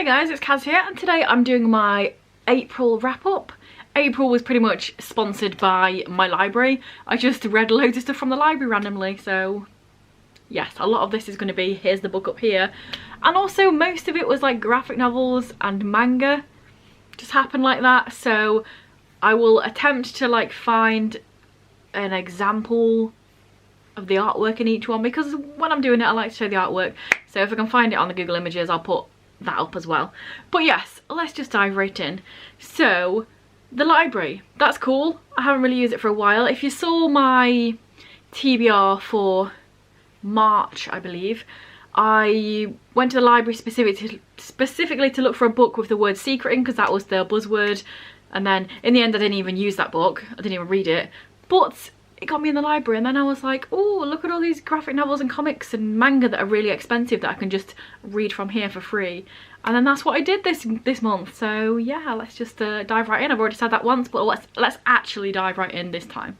Hi guys, it's Kaz here, and today I'm doing my April wrap up. April was pretty much sponsored by my library. I just read loads of stuff from the library randomly, so yes, a lot of this is going to be here's the book up here. And also most of it was like graphic novels and manga. Just happened like that, so I will attempt to like find an example of the artwork in each one, because when I'm doing it I like to show the artwork, so if I can find it on the Google Images I'll put that up as well. But yes, let's just dive right in. So the library, that's cool. I haven't really used it for a while. If you saw my TBR for March, I believe, I went to the library specifically to look for a book with the word secret in, because that was the buzzword, and then in the end I didn't even use that book, I didn't even read it, but it got me in the library. And then I was like, oh, look at all these graphic novels and comics and manga that are really expensive that I can just read from here for free. And then that's what I did this month. So yeah, let's just dive right in. I've already said that once, but let's actually dive right in this time.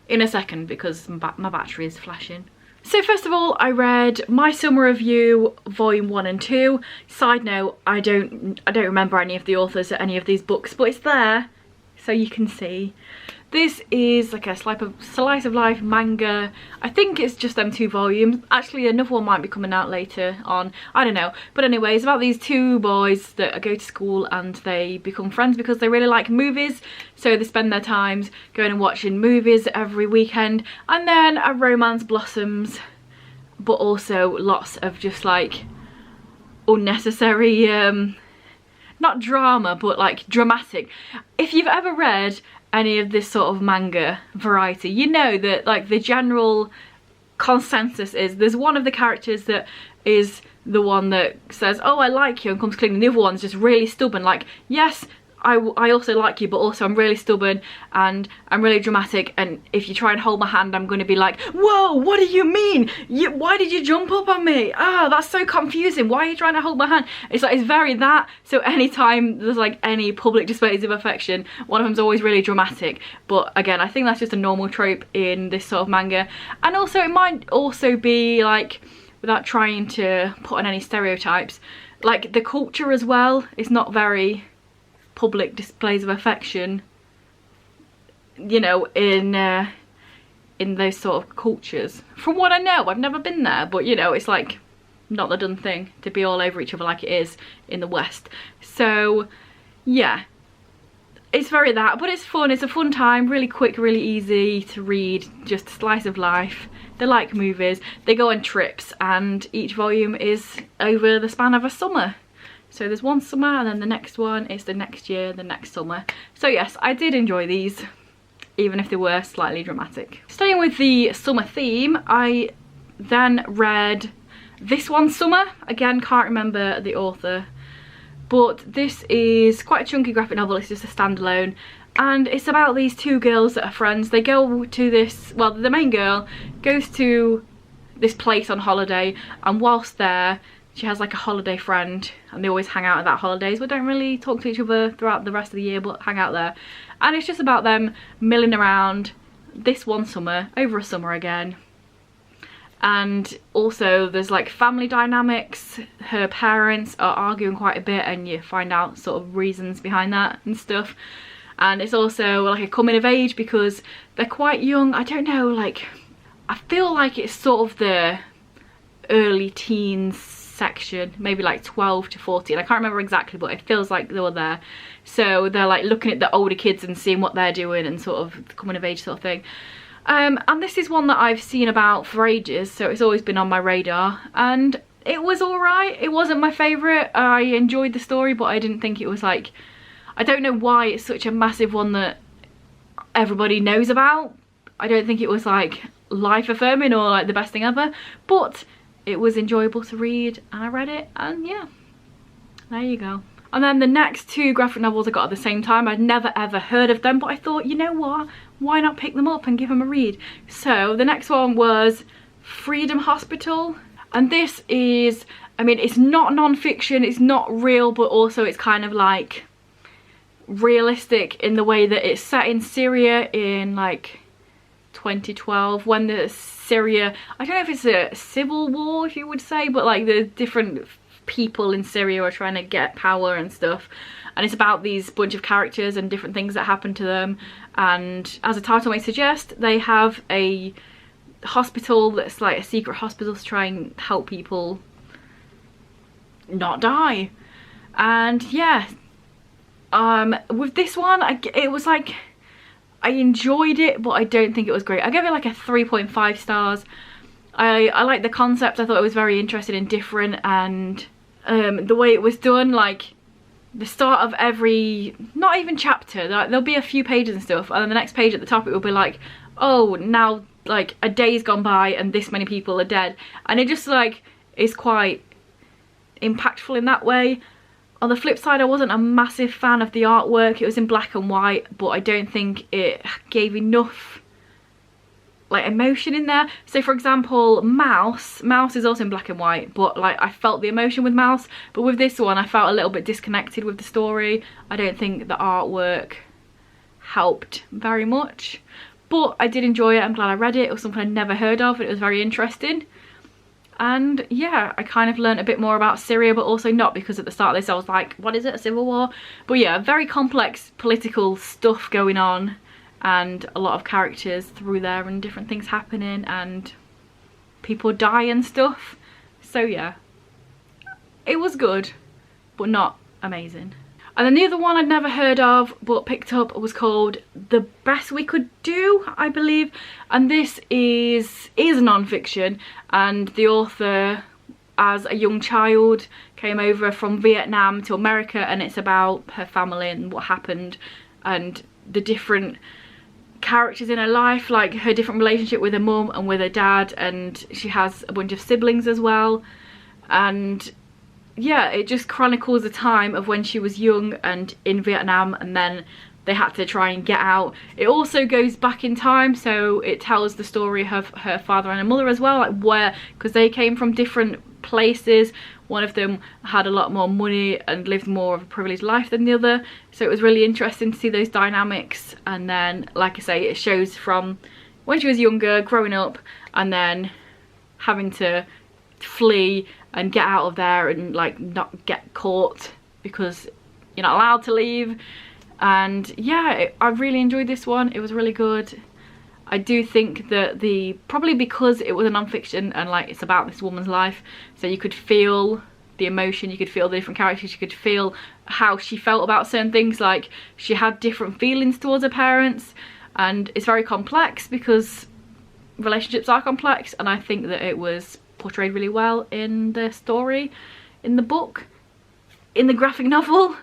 In a second, because my battery is flashing. So first of all, I read My Summer Review Volume 1 and 2. Side note, I don't remember any of the authors of any of these books, but it's there so you can see. This is like a slice of life manga. I think it's just them 2 volumes. Actually, another one might be coming out later on. I don't know. But anyway, it's about these 2 boys that go to school and they become friends because they really like movies. So they spend their times going and watching movies every weekend. And then a romance blossoms. But also lots of just like unnecessary, not drama, but like dramatic. If you've ever read any of this sort of manga variety, you know that like the general consensus is there's one of the characters that is the one that says, oh, I like you, and comes clean, and the other one's just really stubborn, like, yes, I also like you, but also I'm really stubborn and I'm really dramatic, and if you try and hold my hand I'm going to be like, whoa, what do you mean? Why did you jump up on me? Ah, that's so confusing. Why are you trying to hold my hand? It's like, it's very that. So anytime there's like any public displays of affection, one of them's always really dramatic. But again, I think that's just a normal trope in this sort of manga. And also it might also be like, without trying to put on any stereotypes, like the culture as well is not very public displays of affection, you know, in those sort of cultures. From what I know, I've never been there, but you know, it's like not the done thing to be all over each other like it is in the West. So yeah, it's very that, but it's fun. It's a fun time, really quick, really easy to read, just a slice of life. They like movies, they go on trips, and each volume is over the span of a summer. So there's one summer, and then the next one is the next year, the next summer. So yes, I did enjoy these, even if they were slightly dramatic. Staying with the summer theme, I then read This One Summer. Again, can't remember the author, but this is quite a chunky graphic novel. It's just a standalone, and it's about these 2 girls that are friends. They go to this, well, the main girl goes to this place on holiday, and whilst there she has like a holiday friend, and they always hang out at that holidays, but don't really talk to each other throughout the rest of the year, but hang out there. And it's just about them milling around this one summer, over a summer again. And also there's like family dynamics. Her parents are arguing quite a bit, and you find out sort of reasons behind that and stuff. And it's also like a coming of age because they're quite young. I don't know, like, I feel like it's sort of the early teens section, maybe like 12 to 14. I can't remember exactly, but it feels like they were there. So they're like looking at the older kids and seeing what they're doing and sort of coming of age sort of thing. And this is one that I've seen about for ages, so it's always been on my radar, and it was alright. It wasn't my favourite. I enjoyed the story, but I didn't think it was like, I don't know why it's such a massive one that everybody knows about. I don't think it was like life affirming or like the best thing ever, but it was enjoyable to read, and I read it, and yeah, there you go. And then the next 2 graphic novels I got at the same time, I'd never ever heard of them, but I thought, you know what, why not pick them up and give them a read? So the next one was Freedom Hospital, and this is, I mean, it's not non-fiction, it's not real, but also it's kind of like realistic in the way that it's set in Syria in like 2012, when the Syria, I don't know if it's a civil war, if you would say, but like the different people in Syria are trying to get power and stuff, and it's about these bunch of characters and different things that happen to them. And as the title may suggest, they have a hospital that's like a secret hospital to try and help people not die. And yeah, with this one, it was like, I enjoyed it, but I don't think it was great. I gave it like a 3.5 stars. I like the concept. I thought it was very interesting and different, and the way it was done, like the start of every, not even chapter, like, there'll be a few pages and stuff, and then the next page at the top it will be like, oh, now like a day's gone by and this many people are dead, and it just like is quite impactful in that way. On the flip side, I wasn't a massive fan of the artwork. It was in black and white, but I don't think it gave enough like emotion in there. So for example, Mouse is also in black and white, but like I felt the emotion with Mouse, but with this one I felt a little bit disconnected with the story. I don't think the artwork helped very much, but I did enjoy it. I'm glad I read it. It was something I'd never heard of, and it was very interesting. And yeah, I kind of learned a bit more about Syria, but also not, because at the start of this I was like, what is it, a civil war? But yeah, very complex political stuff going on, and a lot of characters through there and different things happening and people die and stuff. So yeah, it was good, but not amazing. And then the other one I'd never heard of but picked up was called The Best We Could Do, I believe. And this is non-fiction, and the author, as a young child, came over from Vietnam to America, and it's about her family and what happened and the different characters in her life, like her different relationship with her mum and with her dad, and she has a bunch of siblings as well. And yeah, it just chronicles the time of when she was young and in Vietnam, and then they had to try and get out. It also goes back in time, so it tells the story of her father and her mother as well, like where, because they came from different places. One of them had a lot more money and lived more of a privileged life than the other, so it was really interesting to see those dynamics. And then, like I say, it shows from when she was younger, growing up, and then having to flee and get out of there and like not get caught because you're not allowed to leave. And yeah, I really enjoyed this one. It was really good. I do think that probably because it was a non-fiction and like it's about this woman's life, so you could feel the emotion, you could feel the different characters, you could feel how she felt about certain things. Like she had different feelings towards her parents, and it's very complex because relationships are complex, and I think that it was portrayed really well in the story, in the book, in the graphic novel.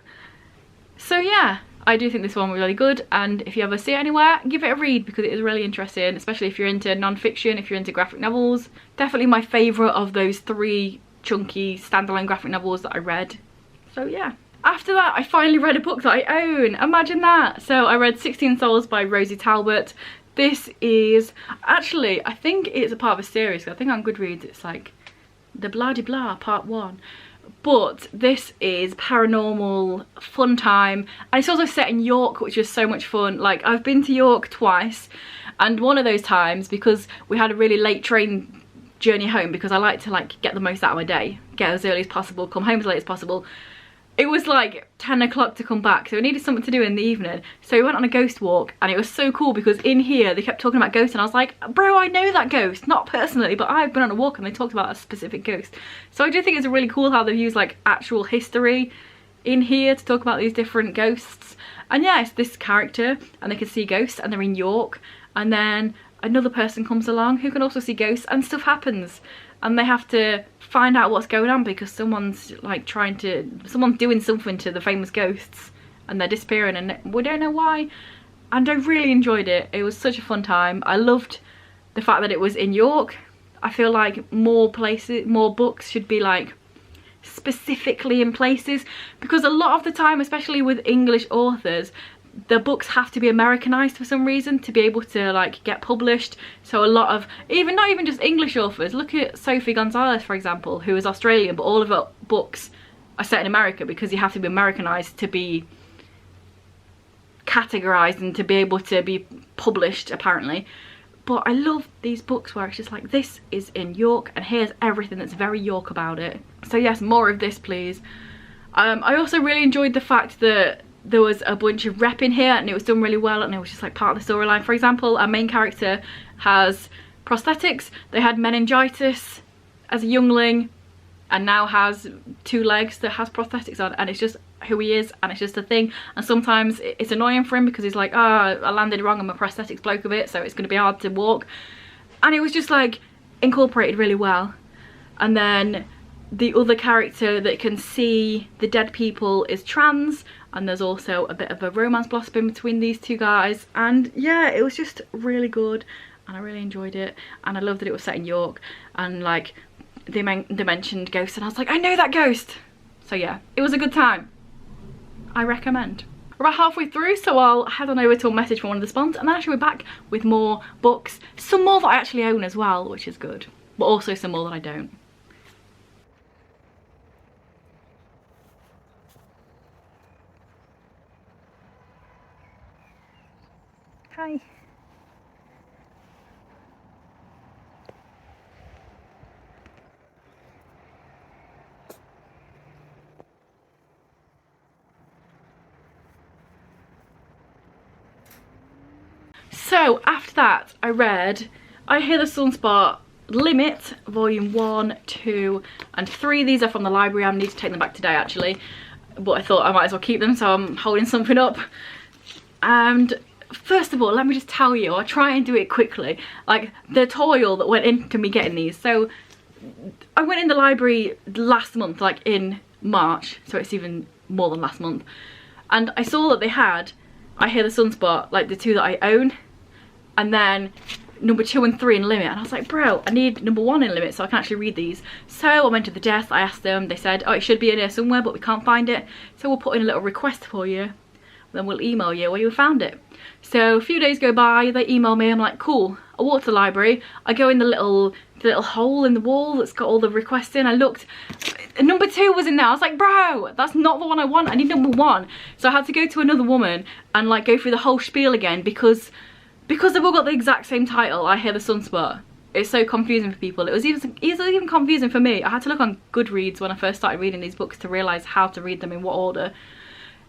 So yeah, I do think this one was really good, and if you ever see it anywhere, give it a read because it is really interesting, especially if you're into non-fiction, if you're into graphic novels. Definitely my favourite of those 3 chunky standalone graphic novels that I read. So yeah. After that, I finally read a book that I own. Imagine that. So I read 16 Souls by Rosie Talbot. This is, actually, I think it's a part of a series. I think on Goodreads it's like the blah de blah part 1. But this is paranormal, fun time, and it's also set in York, which is so much fun. Like, I've been to York twice, and one of those times, because we had a really late train journey home, because I like to like get the most out of my day, get as early as possible, come home as late as possible. It was like 10 o'clock to come back, so we needed something to do in the evening. So we went on a ghost walk, and it was so cool because in here they kept talking about ghosts, and I was like, bro, I know that ghost, not personally, but I've been on a walk and they talked about a specific ghost. So I do think it's really cool how they've used like actual history in here to talk about these different ghosts. And yeah, it's this character and they can see ghosts, and they're in York, and then another person comes along who can also see ghosts, and stuff happens. And they have to find out what's going on because someone's like someone's doing something to the famous ghosts, and they're disappearing, and we don't know why. And I really enjoyed it. It was such a fun time. I loved the fact that it was in York. I feel like more books should be like specifically in places, because a lot of the time, especially with English authors, the books have to be Americanized for some reason to be able to like get published. So a lot of not even just English authors, look at Sophie Gonzalez for example, who is Australian, but all of her books are set in America because you have to be Americanized to be categorized and to be able to be published apparently. But I love these books where it's just like, this is in York and here's everything that's very York about it. So yes, more of this please. I also really enjoyed the fact that there was a bunch of rep in here and it was done really well, and it was just like part of the storyline. For example, our main character has prosthetics. They had meningitis as a youngling and now has 2 legs that has prosthetics on, and it's just who he is and it's just a thing. And sometimes it's annoying for him because he's like, oh, I landed wrong and my prosthetics broke a bit, so it's going to be hard to walk. And it was just like incorporated really well. And then the other character that can see the dead people is trans, and there's also a bit of a romance blossoming between these 2 guys. And yeah, it was just really good and I really enjoyed it, and I love that it was set in York, and like they mentioned ghosts and I was like, I know that ghost. So yeah, it was a good time. I recommend. We're about halfway through, so I'll head on over to a message from one of the sponsors, and then actually we're back with more books, some more that I actually own as well, which is good, but also some more that I don't. Hi. So after that I read I Hear the Sunspot Limit Volume 1, 2 and 3. These are from the library. I need to take them back today actually, but I thought I might as well keep them, so I'm holding something up. And first of all, let me just tell you, I'll try and do it quickly, like the toil that went into me getting these. So I went in the library last month, like in March, so it's even more than last month, and I saw that they had I Hear the Sunspot, like the 2 that I own, and then number 2 and 3 in limit, and I was like, bro, I need number 1 in limit so I can actually read these. So I went to the desk, I asked them, they said, oh, it should be in here somewhere but we can't find it, so we'll put in a little request for you, then we'll email you where you found it. So a few days go by, they email me, I'm like, cool. I walk to the library, I go in the little hole in the wall that's got all the requests in. I looked, number 2 was in there. I was like, bro, that's not the one I want, I need number 1. So I had to go to another woman and like go through the whole spiel again because they've all got the exact same title, I Hear the Sunspot. It's so confusing for people. It was even confusing for me. I had to look on Goodreads when I first started reading these books to realise how to read them in what order.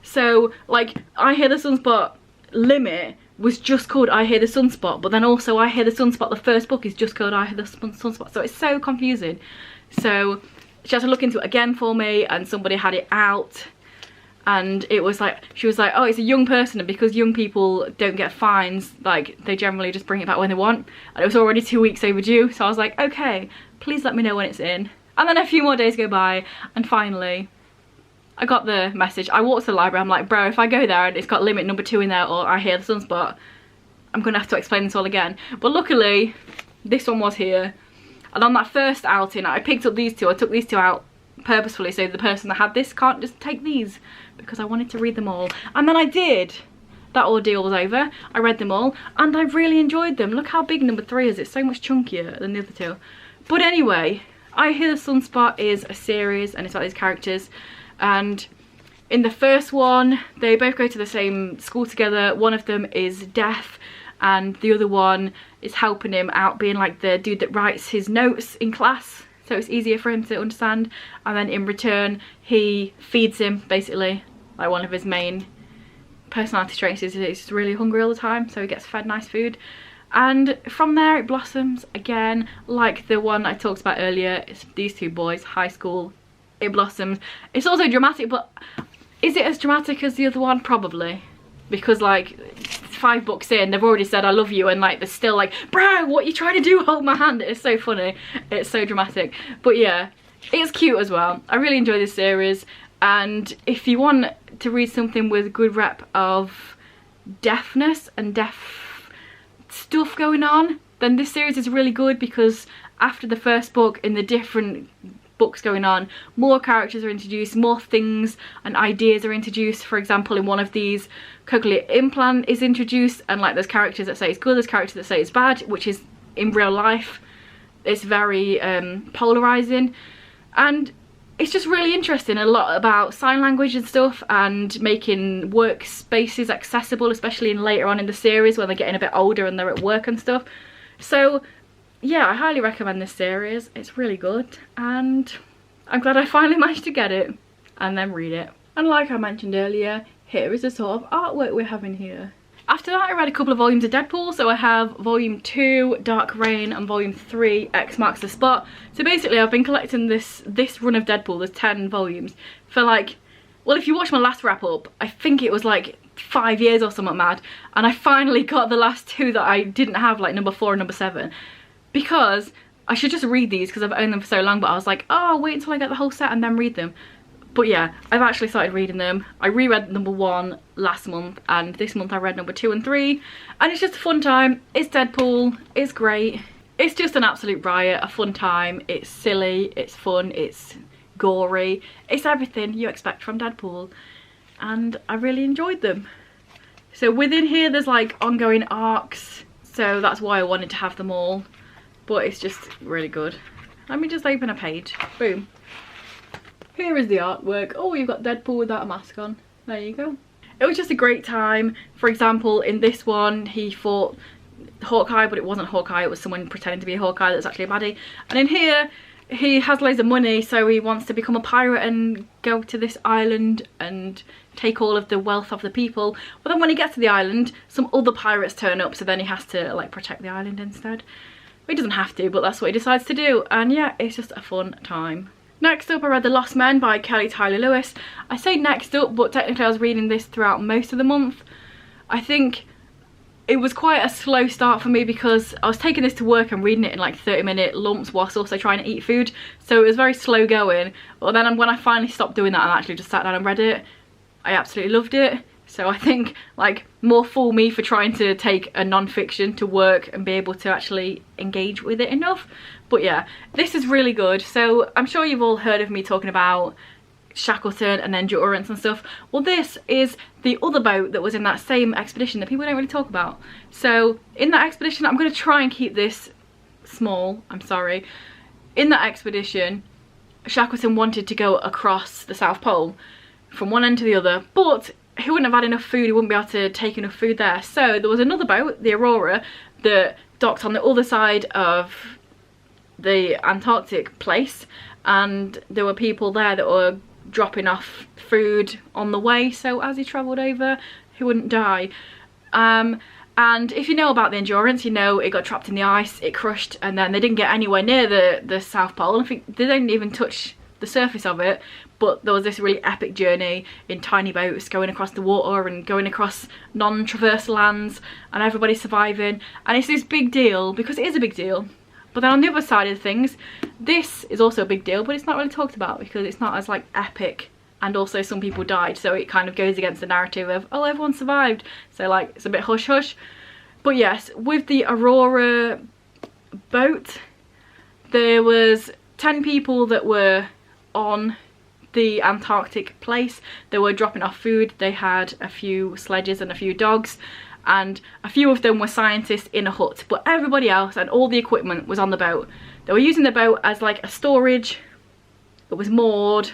So like I Hear the Sunspot Limit was just called I Hear the Sunspot, but then also I Hear the Sunspot, the first book, is just called I Hear the Sunspot, so it's so confusing. So she had to look into it again for me, and somebody had it out, and it was like, she was like, oh, it's a young person, and because young people don't get fines, like they generally just bring it back when they want, and it was already 2 weeks overdue. So I was like, okay, please let me know when it's in. And then a few more days go by, and finally I got the message. I walked to the library, I'm like, bro, if I go there and it's got limit number 2 in there, or I Hear the Sunspot, I'm gonna have to explain this all again. But luckily this one was here, and on that first outing I picked up these 2. I took these 2 out purposefully so the person that had this can't just take these, because I wanted to read them all. And then I did. That ordeal was over, I read them all and I really enjoyed them. Look how big number 3 is, it's so much chunkier than the other 2. But anyway, I Hear the Sunspot is a series and it's about these characters. And in the first one, they both go to the same school together. One of them is deaf and the other one is helping him out, being like the dude that writes his notes in class, so it's easier for him to understand. And then in return, he feeds him, basically. Like one of his main personality traits is he's really hungry all the time, so he gets fed nice food. And from there it blossoms again, like the one I talked about earlier. It's these 2 boys, high school. It blossoms. It's also dramatic, but is it as dramatic as the other one? Probably, because like 5 books in they've already said I love you, and like they're still like, bro, what are you trying to do, hold my hand. It's so funny, it's so dramatic. But yeah, it's cute as well. I really enjoy this series, and if you want to read something with good rep of deafness and deaf stuff going on, then this series is really good, because after the first book, in the different books going on, more characters are introduced, more things and ideas are introduced. For example, in one of these, cochlear implant is introduced, and like there's characters that say it's good, there's characters that say it's bad, which is in real life. It's very polarizing, and it's just really interesting. A lot about sign language and stuff, and making workspaces accessible, especially in later on in the series when they're getting a bit older and they're at work and stuff. So yeah, I highly recommend this series. It's really good, and I'm glad I finally managed to get it and then read it. And like I mentioned earlier, here is the sort of artwork we're having here. After that, I read a couple of volumes of Deadpool. So I have volume 2, Dark Reign, and volume 3, X Marks the Spot. So basically I've been collecting this run of Deadpool, there's 10 volumes, for like, well, if you watch my last wrap up, I think it was like 5 years or something mad. And I finally got the last 2 that I didn't have, like number 4 and number 7. Because I should just read these because I've owned them for so long, but I was like, oh, I'll wait until I get the whole set and then read them. But yeah, I've actually started reading them. I reread number 1 last month, and this month I read number 2 and 3. And it's just a fun time. It's Deadpool, it's great. It's just an absolute riot, a fun time. It's silly, it's fun, it's gory. It's everything you expect from Deadpool. And I really enjoyed them. So within here there's like ongoing arcs, so that's why I wanted to have them all. But it's just really good. Let me just open a page. Boom. Here is the artwork. Oh, you've got Deadpool without a mask on. There you go. It was just a great time. For example, in this one, he fought Hawkeye, but it wasn't Hawkeye. It was someone pretending to be a Hawkeye that's actually a baddie. And in here, he has loads of money, so he wants to become a pirate and go to this island and take all of the wealth of the people. But then when he gets to the island, some other pirates turn up, so then he has to like protect the island instead. He doesn't have to, but that's what he decides to do. And yeah, it's just a fun time. Next up, I read The Lost Men by Kelly Tyler Lewis. I say next up, but technically I was reading this throughout most of the month. I think it was quite a slow start for me because I was taking this to work and reading it in like 30-minute lumps whilst also trying to eat food. So it was very slow going. But then when I finally stopped doing that and actually just sat down and read it, I absolutely loved it. So I think like more fool me for trying to take a non-fiction to work and be able to actually engage with it enough. But yeah, this is really good. So I'm sure you've all heard of me talking about Shackleton and Endurance and stuff. Well, this is the other boat that was in that same expedition that people don't really talk about. So in that expedition, I'm going to try and keep this small, I'm sorry. In that expedition, Shackleton wanted to go across the South Pole from one end to the other, but he wouldn't have had enough food, he wouldn't be able to take enough food there. So there was another boat, the Aurora, that docked on the other side of the Antarctic place, and there were people there that were dropping off food on the way, so as he travelled over, he wouldn't die. And if you know about the Endurance, you know it got trapped in the ice, it crushed, and then they didn't get anywhere near the South Pole. I think they didn't even touch the surface of it, but there was this really epic journey in tiny boats going across the water and going across non-traverse lands, and everybody surviving. And it's this big deal because it is a big deal. But then on the other side of things, this is also a big deal, but it's not really talked about because it's not as like epic, and also some people died, so it kind of goes against the narrative of, oh, everyone survived, so like it's a bit hush hush. But yes, with the Aurora boat, there was 10 people that were on the Antarctic place. They were dropping off food, they had a few sledges and a few dogs, and a few of them were scientists in a hut, but everybody else and all the equipment was on the boat. They were using the boat as like a storage. It was moored,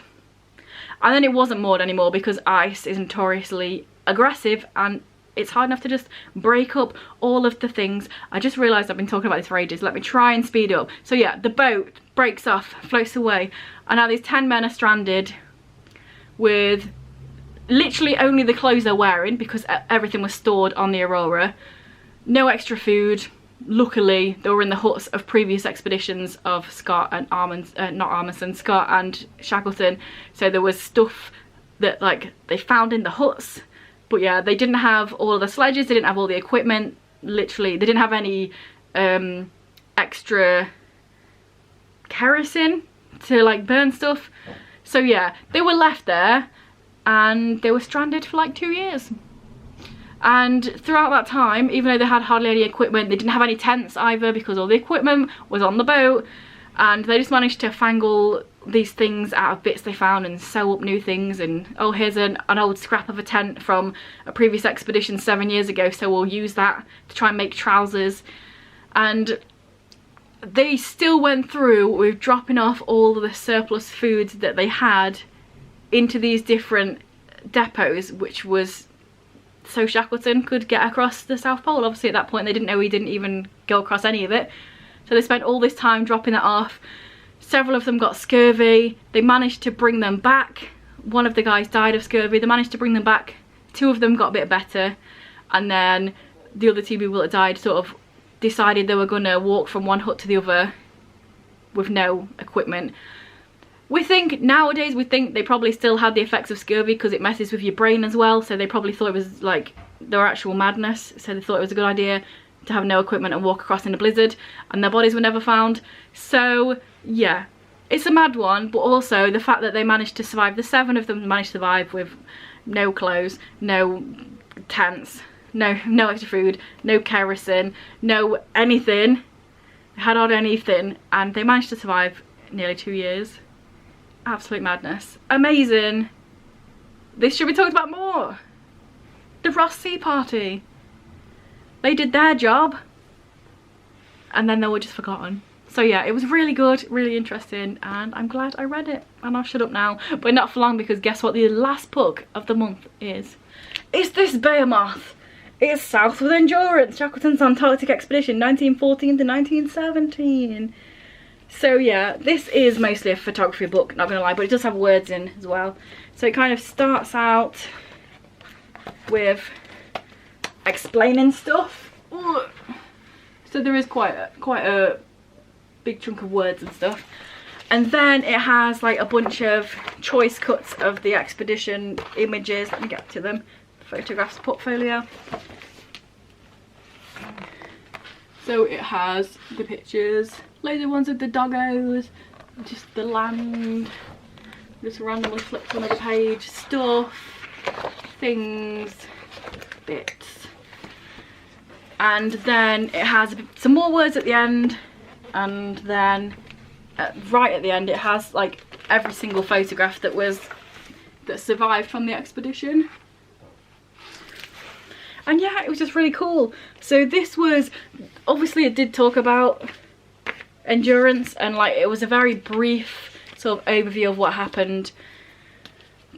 and then it wasn't moored anymore because ice is notoriously aggressive and it's hard enough to just break up all of the things. I just realised I've been talking about this for ages. Let me try and speed up. So yeah, the boat breaks off, floats away, and now these 10 men are stranded with literally only the clothes they're wearing because everything was stored on the Aurora. No extra food. Luckily, they were in the huts of previous expeditions of Scott and Scott and Shackleton. So there was stuff that like they found in the huts. But yeah, they didn't have all of the sledges, they didn't have all the equipment, literally. They didn't have any extra kerosene to like burn stuff. So yeah, they were left there and they were stranded for like 2 years. And throughout that time, even though they had hardly any equipment, they didn't have any tents either because all the equipment was on the boat, and they just managed to fangle these things out of bits they found and sew up new things. And oh, here's an old scrap of a tent from a previous expedition 7 years ago, so we'll use that to try and make trousers. And they still went through with dropping off all of the surplus foods that they had into these different depots, which was so Shackleton could get across the South Pole. Obviously at that point they didn't know he didn't even go across any of it. So they spent all this time dropping that off. Several of them got scurvy. They managed to bring them back. One of the guys died of scurvy. They managed to bring them back. 2 of them got a bit better. And then the other 2 people that died sort of decided they were going to walk from one hut to the other with no equipment. We think nowadays, we think they probably still had the effects of scurvy because it messes with your brain as well. So they probably thought it was like their actual madness. So they thought it was a good idea to have no equipment and walk across in a blizzard, and their bodies were never found. So yeah, it's a mad one, but also the fact that they managed to survive, the 7 of them managed to survive with no clothes, no tents, no extra food, no kerosene, no anything, had on anything, and they managed to survive nearly 2 years. Absolute madness. Amazing. This should be talked about more. The Ross Sea Party. They did their job and then they were just forgotten. So yeah, it was really good, really interesting, and I'm glad I read it. And I'll shut up now, but not for long, because guess what the last book of the month is? It's this behemoth. It's South with Endurance, Shackleton's Antarctic Expedition 1914 to 1917. So yeah, this is mostly a photography book, not gonna lie, but it does have words in as well. So it kind of starts out with explaining stuff. Ooh. So there is quite a big chunk of words and stuff. And then it has like a bunch of choice cuts of the expedition images. Let me get to them. Photographs portfolio. So it has the pictures, loads of ones of the doggos, just the land, just randomly flip to another page, stuff, things, bits. And then it has some more words at the end, and then right at the end it has like every single photograph that survived from the expedition. And yeah, it was just really cool. So this was, obviously it did talk about endurance, and like it was a very brief sort of overview of what happened,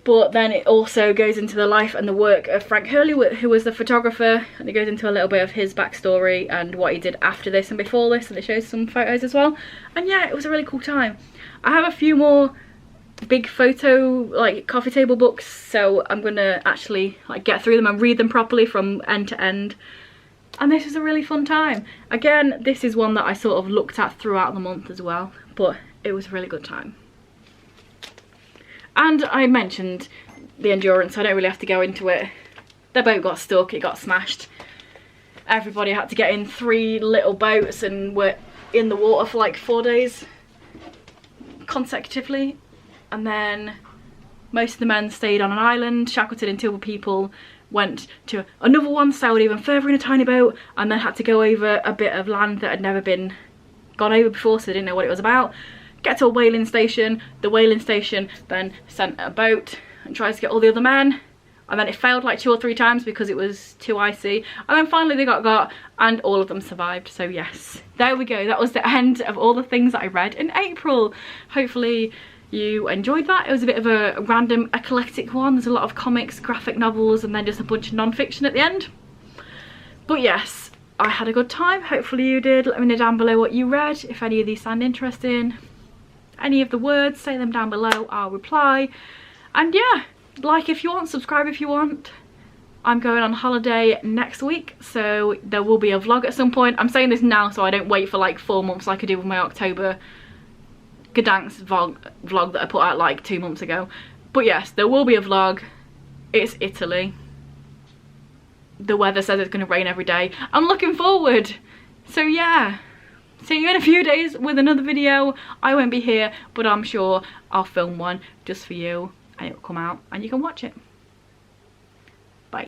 but then it also goes into the life and the work of Frank Hurley, who was the photographer, and it goes into a little bit of his backstory and what he did after this and before this, and it shows some photos as well. And yeah, it was a really cool time. I have a few more big photo like coffee table books, so I'm gonna actually like get through them and read them properly from end to end. And this is a really fun time. Again, this is one that I sort of looked at throughout the month as well, but it was a really good time. And I mentioned the endurance, I don't really have to go into it. Their boat got stuck, it got smashed. Everybody had to get in 3 little boats and were in the water for like 4 days consecutively. And then most of the men stayed on an island. Shackleton and 2 other people went to another one, sailed even further in a tiny boat, and then had to go over a bit of land that had never been gone over before, so they didn't know what it was about. Get to a whaling station. The whaling station then sent a boat and tried to get all the other men, and then it failed like 2 or 3 times because it was too icy, and then finally they got and all of them survived. So yes, there we go. That was the end of all the things that I read in April. Hopefully you enjoyed that. It was a bit of a random eclectic one. There's a lot of comics, graphic novels, and then just a bunch of non-fiction at the end. But yes, I had a good time. Hopefully you did. Let me know down below what you read, if any of these sound interesting. Any of the words, say them down below, I'll reply. And yeah, like if you want, subscribe if you want. I'm going on holiday next week, so there will be a vlog at some point. I'm saying this now so I don't wait for like 4 months like I did with my October Gdansk vlog that I put out like 2 months ago. But yes, there will be a vlog. It's Italy. The weather says it's going to rain every day. I'm looking forward. So yeah, see you in a few days with another video. I won't be here, but I'm sure I'll film one just for you and it'll come out and you can watch it.